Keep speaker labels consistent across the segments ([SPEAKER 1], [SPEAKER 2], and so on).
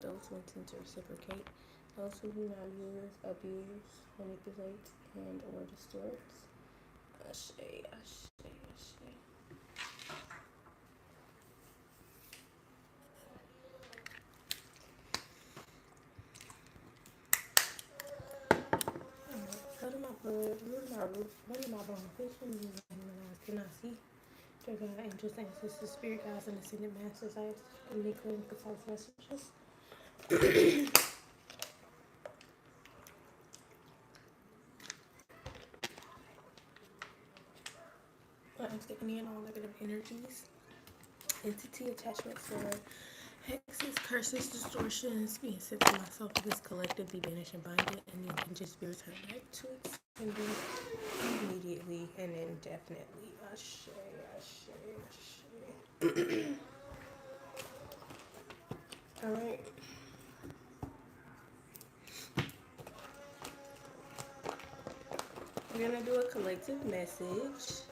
[SPEAKER 1] those who intend to reciprocate, those who do not use, abuse, manipulate, and or distort. Ashe, ashe, ashe. Blood of my blood, root of my root, one of my bones, which one is my eyes cannot see. Dear God, angels, ancestors, spirit guides, and ascended masters, I ask you to clear and concise messages. I ask that any and all negative energies, entity attachments, or hexes, curses, distortions being sent to myself of this collective be banished and binded, and you can just be returned back to its sender immediately and indefinitely. Ashe, ashe, ashe. Alright. We're gonna do a collective message.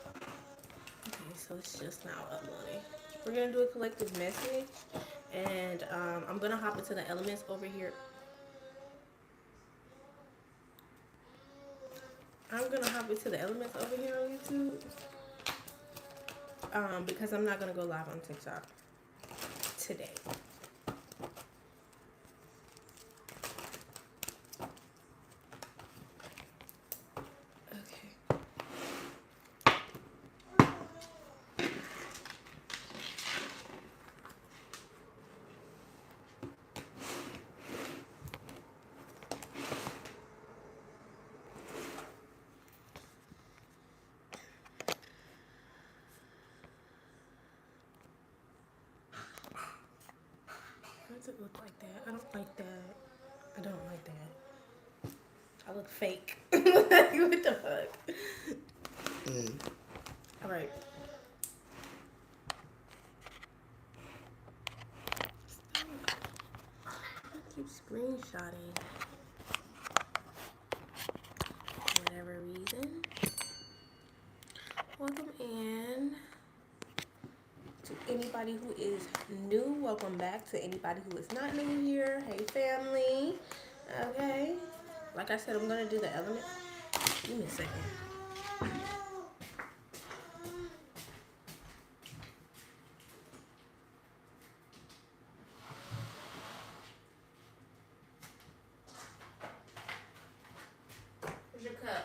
[SPEAKER 1] Okay, so it's just now uploading. We're gonna do a collective message, and I'm gonna hop into the elements over here. I'm gonna hop into the elements over here on YouTube, because I'm not gonna go live on TikTok today. Okay. Why does it look like that? I don't like that. I don't like that. I look fake. What the fuck? Alright. I keep screenshotting. For whatever reason. Welcome in. To anybody who is new, welcome back. To anybody who is not new here, hey family. Okay. Like I said, I'm gonna do the element. Give me a second. Where's your cup?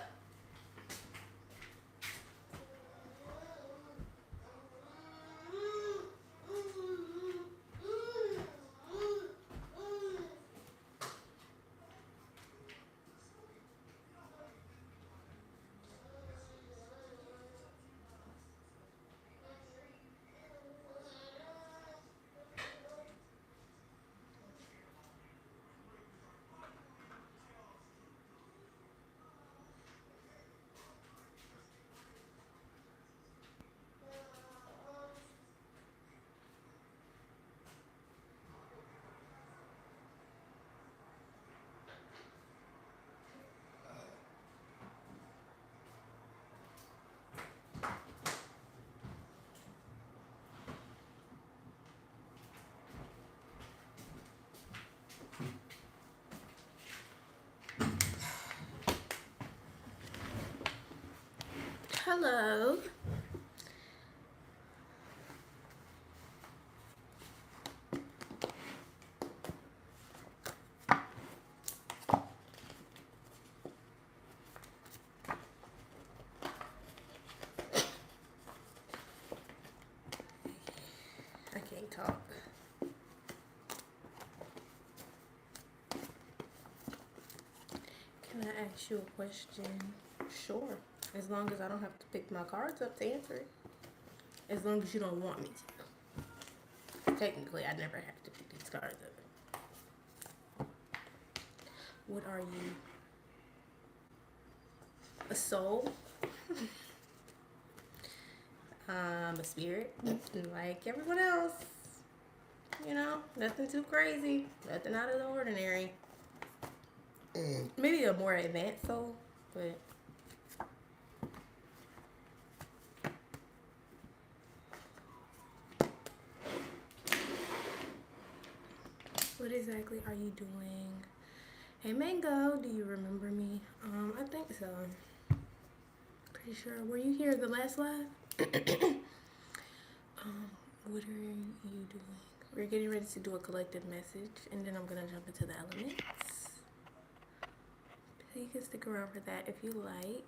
[SPEAKER 1] Hello. I can't talk. Can I ask you a question? Sure. As long as I don't have to pick my cards up to answer it. As long as you don't want me to. Technically, I never have to pick these cards up. What are you? A soul? A spirit? Like everyone else. You know, nothing too crazy. Nothing out of the ordinary. Maybe a more advanced soul, but what exactly are you doing? Hey Mango, do you remember me? I think so. Pretty sure. Were you here the last live? What are you doing? We're getting ready to do a collective message, and then I'm gonna jump into the elements. So you can stick around for that if you like.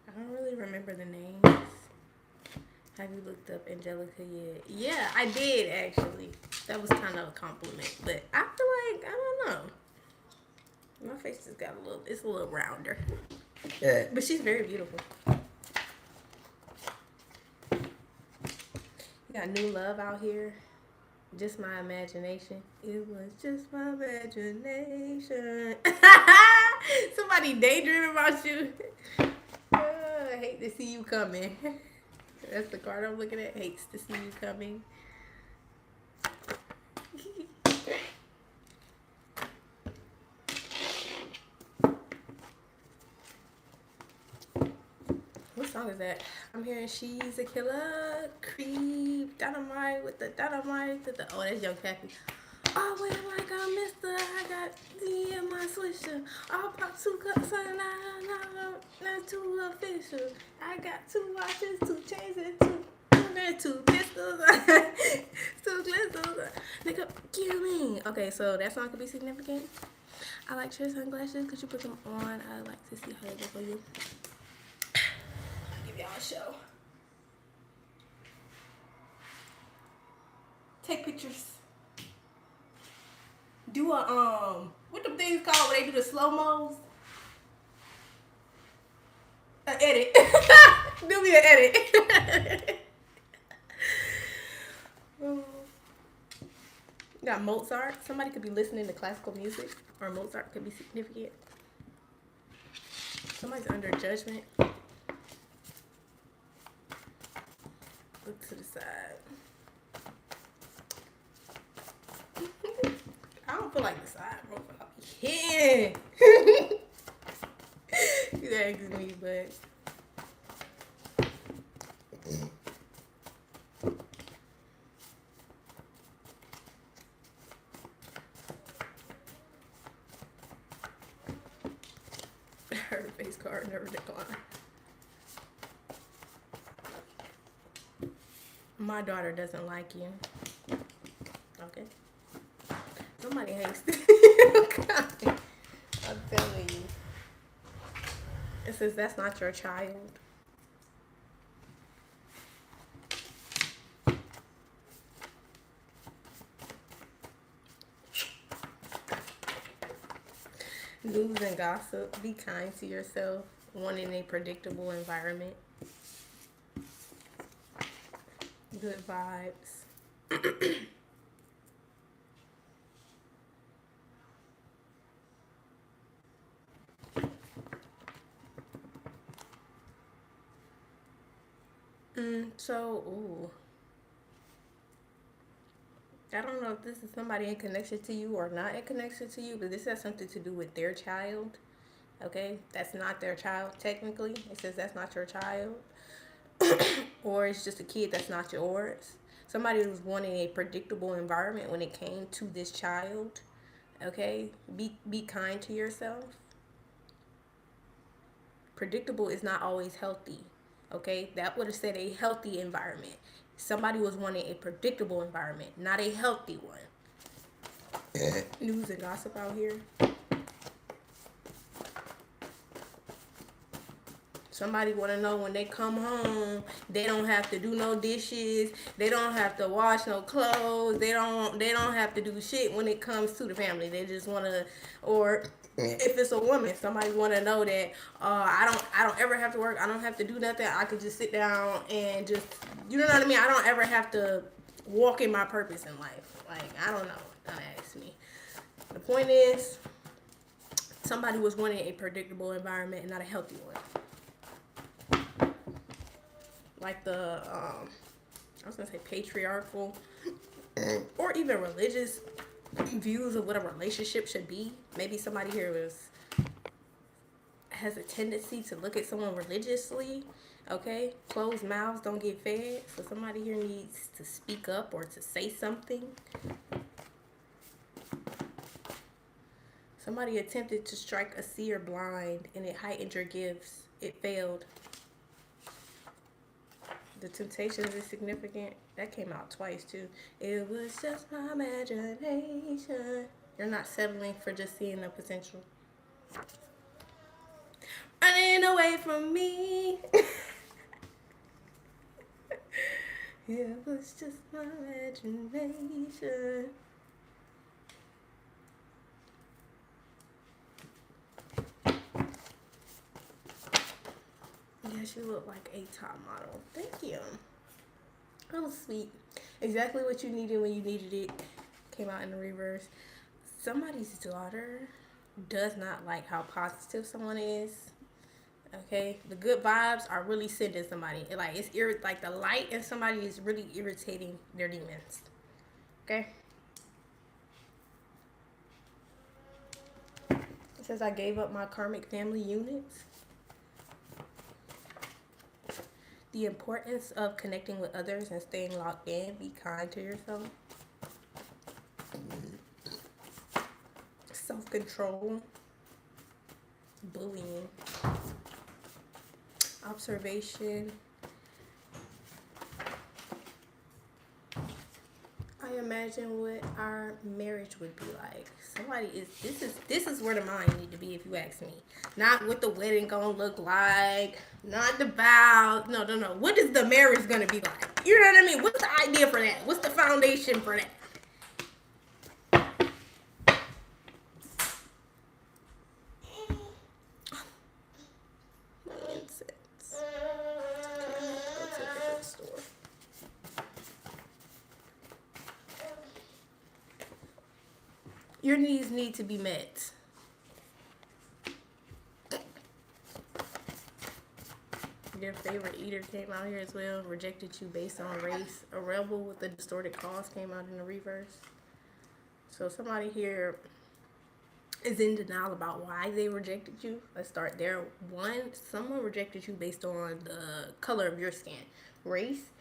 [SPEAKER 1] I don't really remember the names. Have you looked up Angelica yet? Yeah, I did actually. That was kind of a compliment, but I feel like, I don't know. My face just got it's a little rounder. Yeah. But she's very beautiful. You got new love out here. Just my imagination. It was just my imagination. Somebody daydreaming about you. I hate to see you coming. That's the card I'm looking at. Hates to see you coming. What song is that? I'm hearing She's a Killer, Creep, Dynamite with the Dynamite. Oh, that's Young Pappy. Oh, wait, like I missed her. I got D in my swisher. I'll pop 2 cups and not too official. I got 2 watches, 2 chains, and 2 pistols. 2 pistols. Nigga, kill me. Okay, so that song could be significant. I like your sunglasses. Could you put them on? I'd like to see how they go for you. I'll give y'all a show. Take pictures. Do a what them things called when they do the slow-mos? An edit. Do me an edit. You got Mozart. Somebody could be listening to classical music, or Mozart could be significant. Somebody's under judgment. Look to the side. I don't feel like the side profile. Yeah. He's asking me, but her face card never declined. My daughter doesn't like you. Okay. Somebody hates you. I'm telling you. It says that's not your child. News and gossip. Be kind to yourself. Wanting a predictable environment. Good vibes. Ooh. I don't know if this is somebody in connection to you or not in connection to you, but this has something to do with their child. Okay? That's not their child, technically. It says that's not your child. Or it's just a kid that's not yours. Somebody was wanting a predictable environment when it came to this child. Okay? Be kind to yourself. Predictable is not always healthy. Okay? That would have said a healthy environment. Somebody was wanting a predictable environment, not a healthy one. News and gossip out here. Somebody want to know when they come home, they don't have to do no dishes. They don't have to wash no clothes. They don't have to do shit when it comes to the family. They just want to, or if it's a woman, somebody want to know that I don't ever have to work. I don't have to do nothing. I could just sit down and just, you know what I mean? I don't ever have to walk in my purpose in life. Like, I don't know. Don't ask me. The point is, somebody was wanting a predictable environment and not a healthy one. Like the, I was going to say patriarchal or even religious views of what a relationship should be. Maybe somebody here was has a tendency to look at someone religiously. Okay, closed mouths don't get fed. So somebody here needs to speak up or to say something. Somebody attempted to strike a seer blind and it heightened your gifts. It failed. The temptations is significant. That came out twice too. It was just my imagination. You're not settling for just seeing the potential. Running away from me. It was just my imagination. Yes, you look like a top model. Thank you. That was sweet. Exactly what you needed when you needed it. Came out in the reverse. Somebody's daughter does not like how positive someone is. Okay, the good vibes are really sending somebody. It's like the light in somebody is really irritating their demons. Okay. It says I gave up my karmic family units. The importance of connecting with others and staying locked in. Be kind to yourself. Self-control. Bullying. Observation. I imagine what our marriage would be like. This is where the mind need to be, if you ask me. Not what the wedding gonna look like, not the vows. No. What is the marriage gonna be like? You know what I mean? What's the idea for that? What's the foundation for that? Your needs need to be met. Your favorite eater came out here as well. Rejected you based on race. A rebel with a distorted cause came out in the reverse. So somebody here is in denial about why they rejected you. Let's start there. One, someone rejected you based on the color of your skin, race,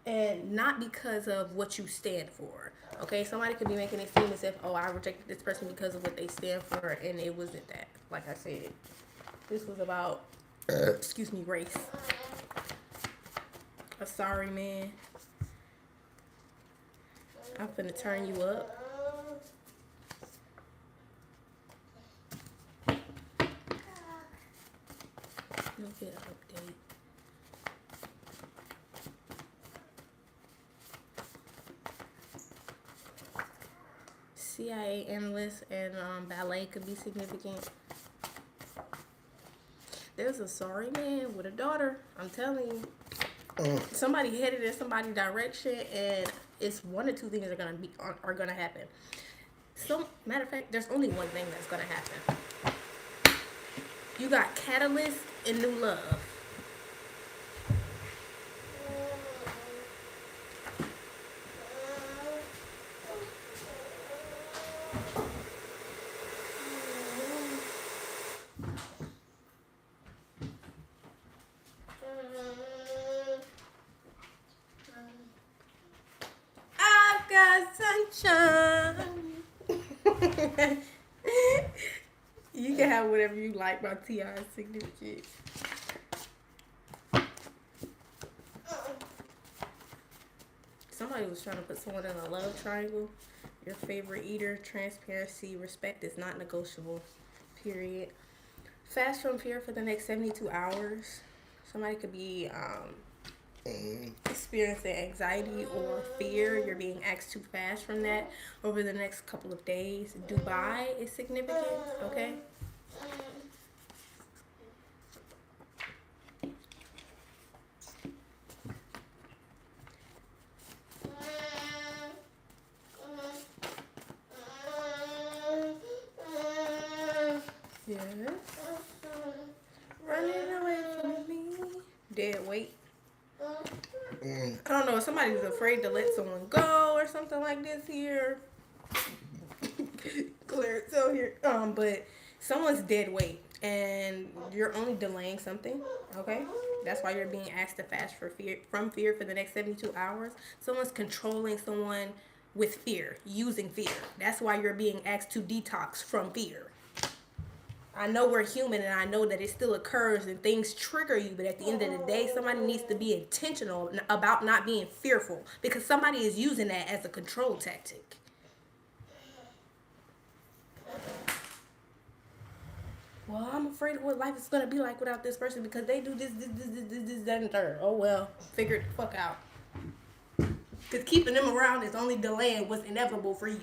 [SPEAKER 1] and not because of what you stand for. Okay, somebody could be making it seem as if, oh, I rejected this person because of what they stand for, and it wasn't that. Like I said, this was about, race. A sorry man. I'm finna turn you up. You'll get an update. CIA analyst and ballet could be significant. There's a sorry man with a daughter. I'm telling you. Somebody headed in somebody's direction, and it's one or two things are gonna happen. So, matter of fact, there's only one thing that's gonna happen. You got catalyst and new love. Sunshine. You can have whatever you like by T.I.'s significant. Somebody was trying to put someone in a love triangle. Your favorite eater, transparency, respect is not negotiable. Period. Fast from fear for the next 72 hours. Somebody could be experiencing anxiety or fear. You're being asked to fast from that over the next couple of days. Dubai is significant, okay? Yes. Running away from me. Dead weight. I don't know if somebody's afraid to let someone go or something like this here. Clear it so here. But Someone's dead weight and you're only delaying something, okay? That's why you're being asked to fast from fear for the next 72 hours. Someone's controlling someone with fear, using fear. That's why you're being asked to detox from fear. I know we're human and I know that it still occurs and things trigger you, but at the end of the day, somebody needs to be intentional about not being fearful because somebody is using that as a control tactic. Well, I'm afraid of what life is going to be like without this person because they do this, that, and third. Oh, well, figure it the fuck out. Because keeping them around is only delaying what's inevitable for you.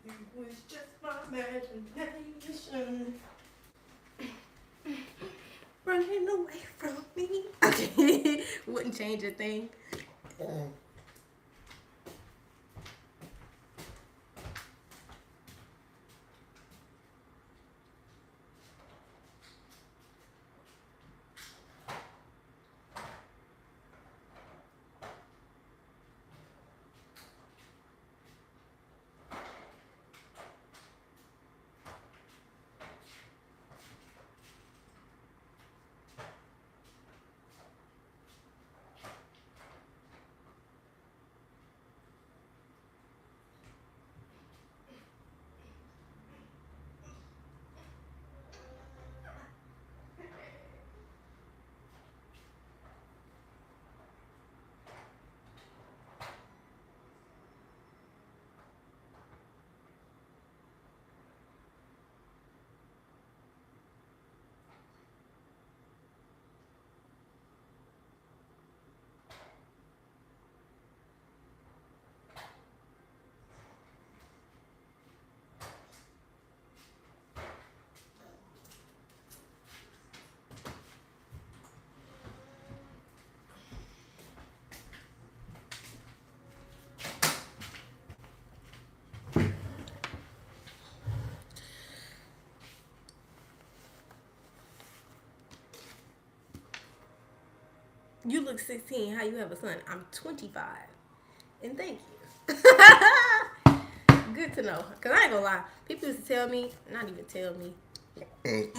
[SPEAKER 1] It was just my imagination running away from me. Okay, wouldn't change a thing. You look 16. How you have a son? I'm 25. And thank you. Good to know. Because I ain't gonna lie. People used to tell me, not even tell me,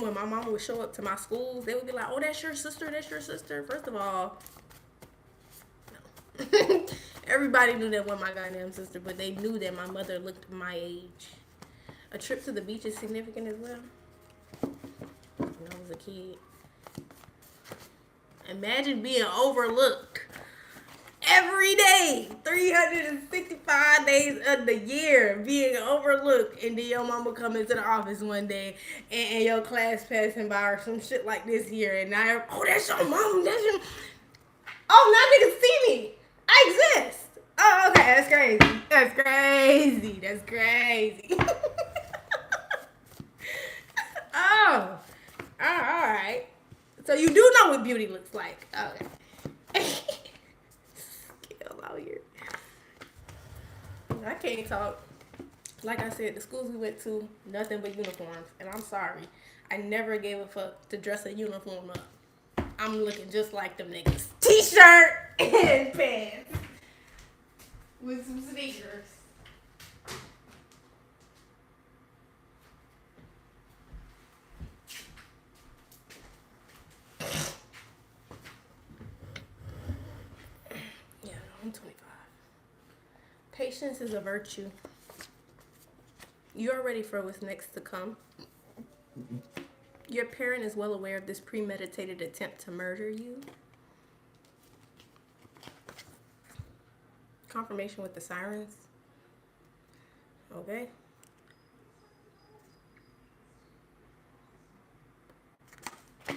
[SPEAKER 1] when my mama would show up to my schools, they would be like, oh, that's your sister, that's your sister. First of all, no. Everybody knew that wasn't my goddamn sister, but they knew that my mother looked my age. A trip to the beach is significant as well. When I was a kid. Imagine being overlooked every day, 365 days of the year, being overlooked, and then your mama come into the office one day and your class passing by or some shit like this here, and now, oh, that's your mom, that's your, oh, now niggas see me, I exist. Oh, okay, that's crazy, that's crazy, that's crazy. Oh, all right. So you do know what beauty looks like. Okay. Skill out here. I can't talk. Like I said, the schools we went to, nothing but uniforms. And I'm sorry. I never gave a fuck to dress a uniform up. I'm looking just like them niggas. T-shirt and pants. With some sneakers. I'm 25. Patience is a virtue. You are ready for what's next to come. Your parent is well aware of this premeditated attempt to murder you. Confirmation with the sirens. Okay. If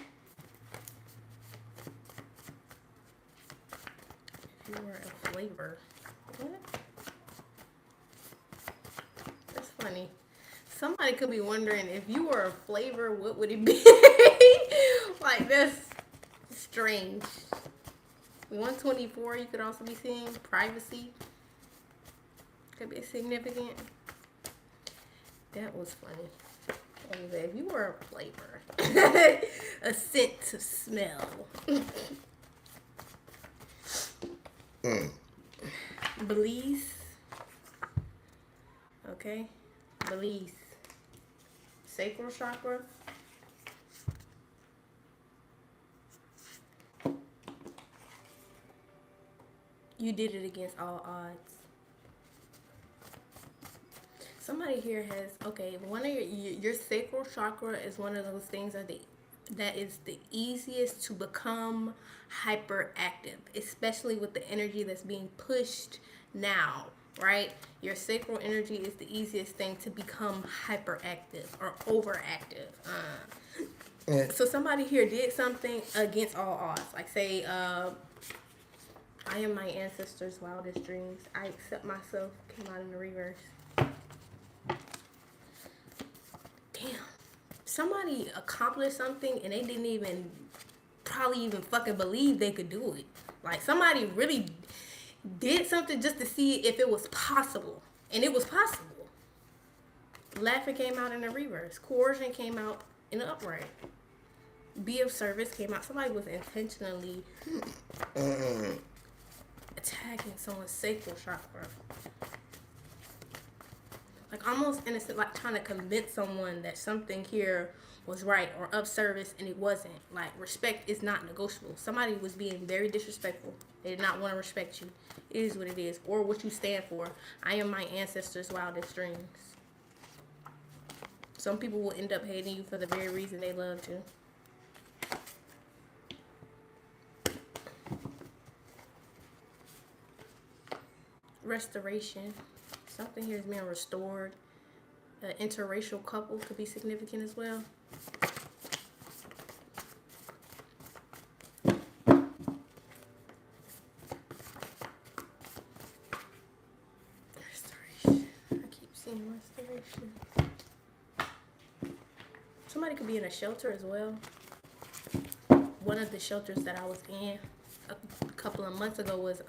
[SPEAKER 1] you were a flavor. What? That's funny. Somebody could be wondering, if you were a flavor, what would it be? Like, that's strange. 124, you could also be seeing privacy. Could be significant. That was funny. If you were a flavor, a scent to smell. Belize. Okay. Belize. Sacral chakra. You did it against all odds. Somebody here has, okay, one of your sacral chakra is one of those things that is the easiest to become hyperactive, especially with the energy that's being pushed now, right? Your sacral energy is the easiest thing to become hyperactive or overactive. So somebody here did something against all odds. Like say, I am my ancestors' wildest dreams. I accept myself. Came out in the reverse. Damn. Somebody accomplished something and they didn't probably even fucking believe they could do it. Like somebody really did something just to see if it was possible. And it was possible. Laughing came out in the reverse. Coercion came out in the upright. Be of service came out. Somebody was intentionally attacking someone's sacral chakra. Like almost innocent, like trying to convince someone that something here was right or of service and it wasn't. Like respect is not negotiable. Somebody was being very disrespectful. They did not want to respect you. It is what it is, or what you stand for. I am my ancestors' wildest dreams. Some people will end up hating you for the very reason they loved you. Restoration. Something here is being restored. An interracial couple could be significant as well. Restoration. I keep seeing restoration. Somebody could be in a shelter as well. One of the shelters that I was in a couple of months ago was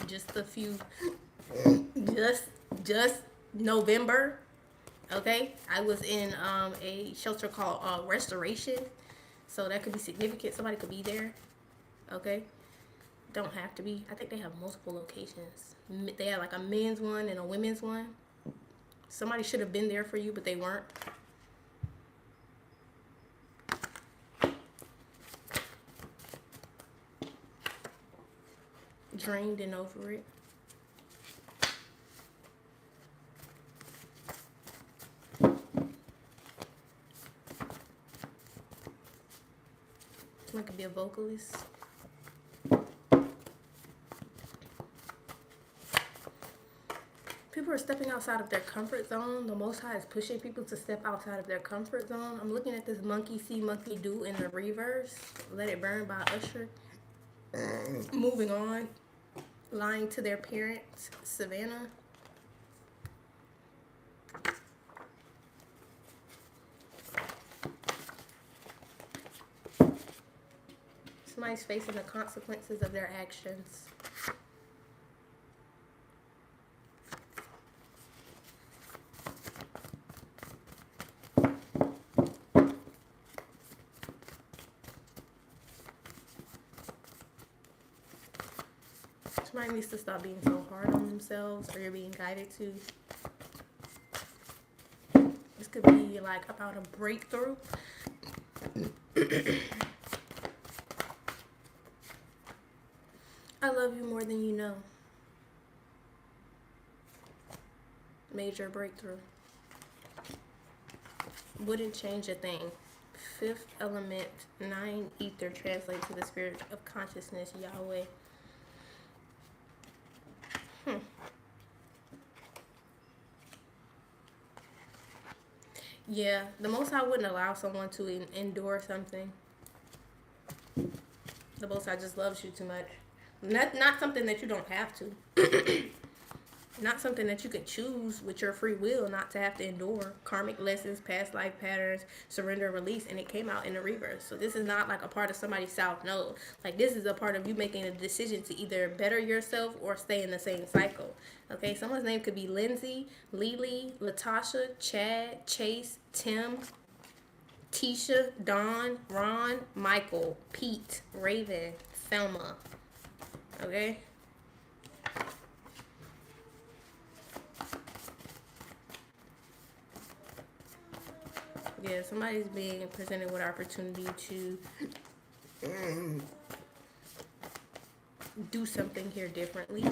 [SPEAKER 1] just November. Okay, I was in a shelter called Restoration, so that could be significant. Somebody could be there. Okay, don't have to be. I think they have multiple locations. They have like a men's one and a women's one. Somebody should have been there for you, but they weren't. Drained and over it. Someone could be a vocalist. People are stepping outside of their comfort zone. The Most High is pushing people to step outside of their comfort zone. I'm looking at this monkey see, monkey do in the reverse. Let It Burn by Usher. Moving on. Lying to their parents, Savannah. Somebody's facing the consequences of their actions. Somebody needs to stop being so hard on themselves, or you're being guided to. This could be like about a breakthrough. I love you more than you know. major breakthrough. Wouldn't change a thing. Fifth element, 9 ether, translates to the spirit of consciousness, Yahweh. Yeah, the Most High wouldn't allow someone to endure something. The Most High just loves you too much. Not something that you don't have to. Not something that you can choose with your free will not to have to endure. Karmic lessons, past life patterns, surrender, release, and it came out in the reverse. So this is not like a part of somebody's south node. Like, this is a part of you making a decision to either better yourself or stay in the same cycle. Okay, someone's name could be Lindsay, Lily, Latasha, Chad, Chase, Tim, Tisha, Dawn, Ron, Michael, Pete, Raven, Thelma. Okay? Yeah, somebody's being presented with opportunity to do something here differently.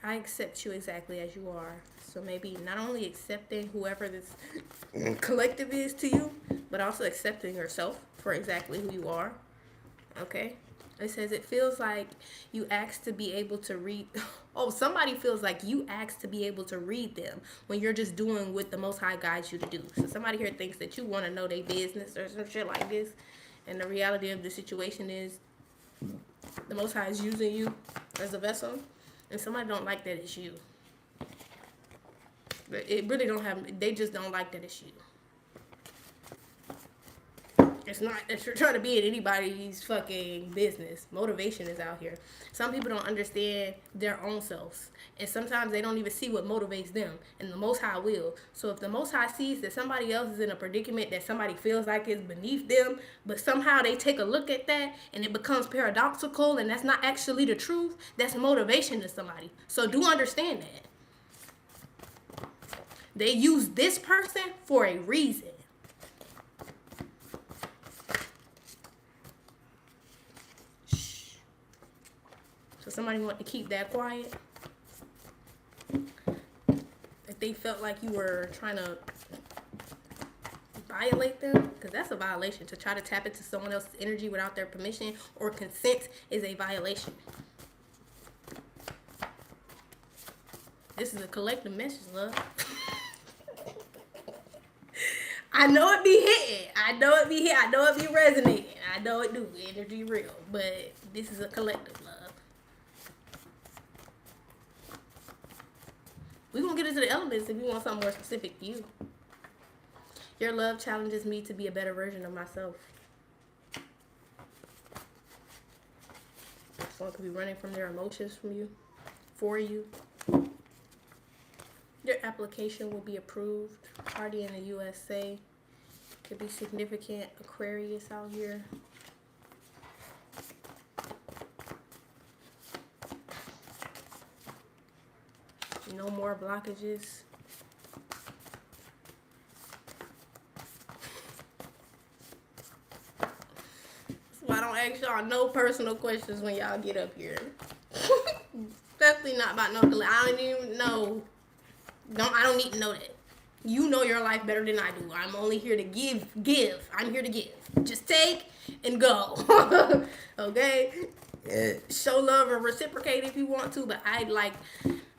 [SPEAKER 1] I accept you exactly as you are. So maybe not only accepting whoever this collective is to you, but also accepting yourself for exactly who you are. Okay? It says it feels like you asked to be able to read. Oh, somebody feels like you asked to be able to read them when you're just doing what the Most High guides you to do. So somebody here thinks that you want to know their business or some shit like this. And the reality of the situation is the Most High is using you as a vessel. And somebody don't like that it's you. But it really don't have, they just don't like that it's you. It's not that you're trying to be in anybody's fucking business. Motivation is out here. Some people don't understand their own selves. And sometimes they don't even see what motivates them. And the Most High will. So if the Most High sees that somebody else is in a predicament that somebody feels like is beneath them, but somehow they take a look at that and it becomes paradoxical and that's not actually the truth, that's motivation to somebody. So do understand that. They use this person for a reason. So somebody want to keep that quiet. If they felt like you were trying to violate them, because that's a violation. To try to tap into someone else's energy without their permission or consent is a violation. This is a collective message, love. I know it be hitting. I know it be hitting. I know it be resonating. I know it do. Energy real. But this is a collective, love. We're going to get into the elements if you want something more specific to you. Your love challenges me to be a better version of myself. Someone could be running from their emotions from you, for you. Your application will be approved. Party in the USA. Could be significant Aquarius out here. No more blockages. So I don't ask y'all no personal questions when y'all get up here. Especially not about no. I don't even know. I don't need to know that. You know your life better than I do. I'm only here to give. I'm here to give. Just take and go. Okay? Show love or reciprocate if you want to, but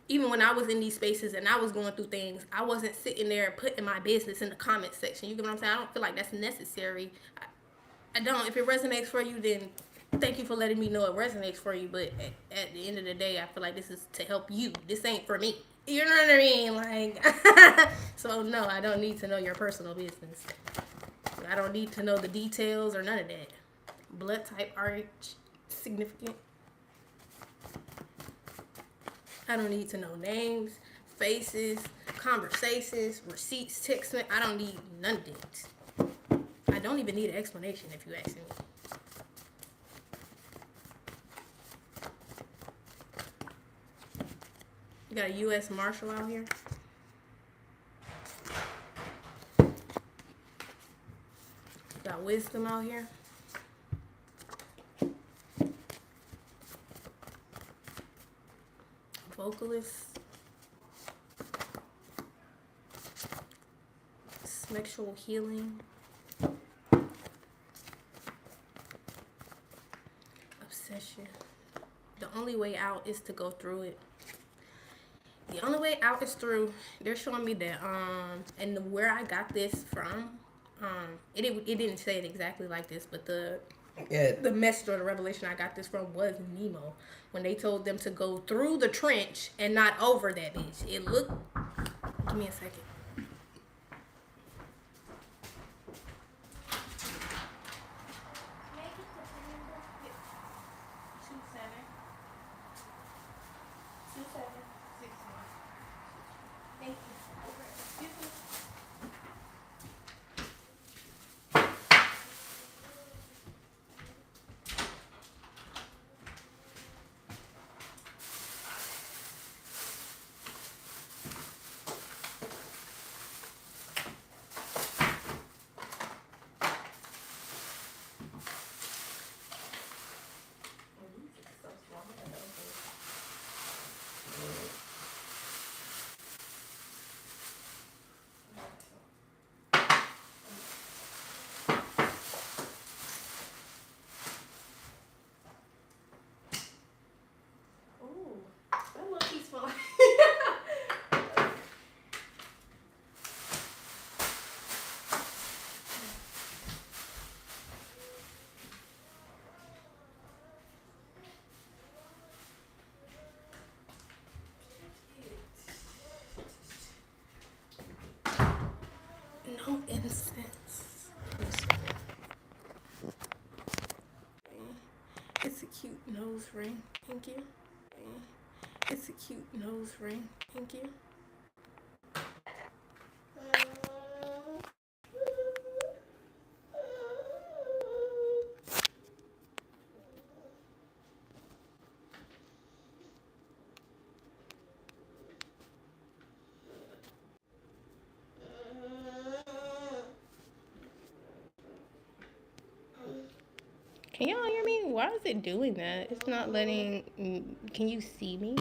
[SPEAKER 1] even when I was in these spaces and I was going through things, I wasn't sitting there putting my business in the comment section. You get what I'm saying? I don't feel like that's necessary. I don't. If it resonates for you, then thank you for letting me know it resonates for you. But at the end of the day, I feel like this is to help you. This ain't for me. You know what I mean? Like, so no, I don't need to know your personal business. I don't need to know the details or none of that. Blood type, RH, significant. I don't need to know names, faces, conversations, receipts, text. I don't need none of that. I don't even need an explanation if you ask me. You got a U.S. Marshal out here. You got wisdom out here. vocalist, sexual healing, obsession. The only way out is to go through it. The only way out is through. They're showing me that and where I got this from, it didn't say it exactly like this, but the message or the revelation I got this from was Nemo, when they told them to go through the trench and not over that bitch. It looked. Give me a second. No incense. It's a cute nose ring. Thank you. It's a cute nose ring. Thank you. Can y'all hear me? Why is it doing that? It's not letting. Can you see me?